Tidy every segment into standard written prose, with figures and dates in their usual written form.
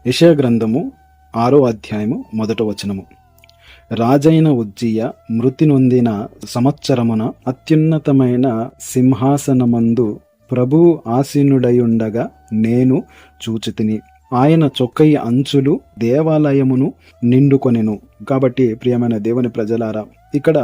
యెషయా గ్రంథము 6వ అధ్యాయము 1వ వచనము. రాజైన ఉజ్జియా మృతి నొందిన సంవత్సరమున అత్యున్నతమైన సింహాసనమందు ప్రభువు ఆసీనుడయుండగా నేను చూచితిని. ఆయన చొక్కయి అంచులు దేవాలయమును నిండుకొనెను. కాబట్టి ప్రియమైన దేవుని ప్రజలారా, ఇక్కడ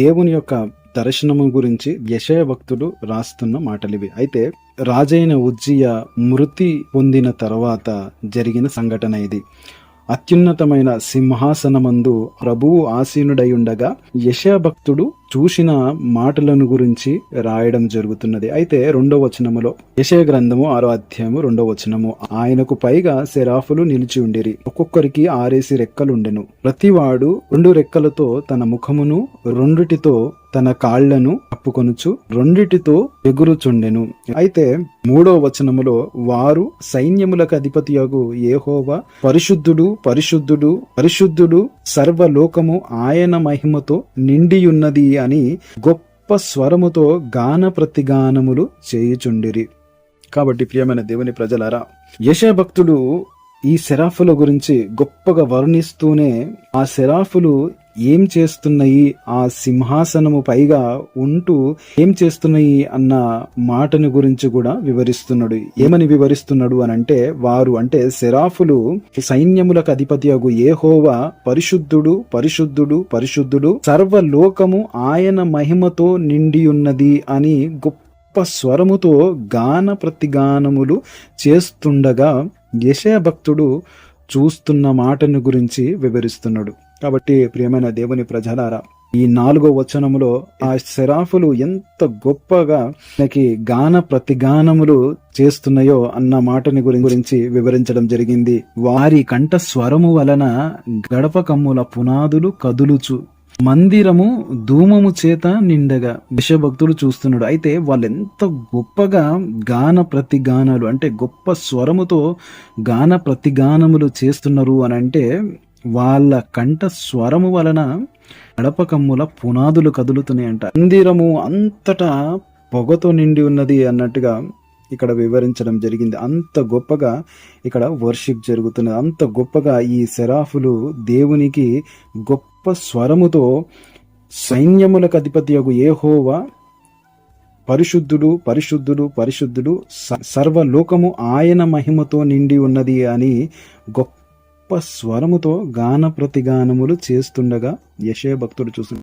దేవుని యొక్క దర్శనము గురించి యెషయా భక్తుడు రాస్తున్న మాటలివి. అయితే రాజైన ఉజ్జియా మృతి పొందిన తర్వాత జరిగిన సంఘటన ఇది. అత్యున్నతమైన సింహాసనమందు ప్రభువు ఆసీనుడయుండగా యెషయా భక్తుడు చూసిన మాటలను గురించి రాయడం జరుగుతున్నది. అయితే 2వ వచనములో, యెషయా గ్రంథము 6వ అధ్యాయము 2వ వచనము, ఆయనకు పైగా సెరాఫులు నిలిచి ఉండిరి, ఒక్కొక్కరికి 6 రెక్కలుండెను. ప్రతివాడు 2 రెక్కలతో తన ముఖమును, 2 తన కాళ్లను కప్పుకొనుచు 2 ఎగురుచుండెను. అయితే 3వ వచనములో, వారు సైన్యములకు అధిపతియగు యెహోవా పరిశుద్ధుడు, పరిశుద్ధుడు, పరిశుద్ధుడు, సర్వలోకము ఆయన మహిమతో నిండియున్నది అని గొప్ప స్వరముతో గాన ప్రతిగానములు చేయుచుండిరి. కాబట్టి ప్రియమైన దేవుని ప్రజలారా, యెషయా భక్తుడు ఈ సెరాఫుల గురించి గొప్పగా వర్ణిస్తూనే ఆ సెరాఫులు ఏం చేస్తున్నాయి, ఆ సింహాసనము పైగా ఉంటూ ఏం చేస్తున్నాయి అన్న మాటని గురించి కూడా వివరిస్తున్నాడు. ఏమని వివరిస్తున్నాడు అని అంటే, వారు అంటే సెరాఫులు సైన్యములకు అధిపతియగు యెహోవా పరిశుద్ధుడు, పరిశుద్ధుడు, పరిశుద్ధుడు, సర్వలోకము ఆయన మహిమతో నిండి ఉన్నది అని గొప్ప స్వరముతో గాన ప్రతిగానములు చేస్తుండగా యెషయా భక్తుడు చూస్తున్న మాటను గురించి వివరిస్తున్నాడు. కాబట్టి ప్రియమైన దేవుని ప్రజలారా, ఈ 4వ వచనములో ఆ సెరాఫులు ఎంత గొప్పగా మనకి గాన ప్రతిగానములు చేస్తున్నాయో అన్న మాటని గురించి వివరించడం జరిగింది. వారి కంఠ స్వరము వలన గడప కమ్ముల పునాదులు కదులుచు మందిరము ధూమము చేత నిండగా యెషయా చూస్తున్నాడు. అయితే వాళ్ళు ఎంత గొప్పగా గాన ప్రతిగానాలు అంటే గొప్ప స్వరముతో గాన ప్రతిగానములు చేస్తున్నారు అని అంటే, వాళ్ళ కంఠ స్వరము వలన గడప కమ్ముల పునాదులు కదులుతున్నాయంట. మందిరము అంతటా పొగతో నిండి ఉన్నది అన్నట్టుగా ఇక్కడ వివరించడం జరిగింది. అంత గొప్పగా ఇక్కడ వర్షిప్ జరుగుతున్నది. అంత గొప్పగా ఈ సెరాఫులు దేవునికి గొప్ప స్వరముతో సైన్యములకు అధిపతియగు యెహోవా పరిశుద్ధుడు, పరిశుద్ధుడు, పరిశుద్ధుడు, సర్వలోకము ఆయన మహిమతో నిండి ఉన్నది అని గొప్ప స్వరముతో గాన ప్రతిగానములు చేస్తుండగా యెషయా భక్తుడు చూస్తున్నాడు.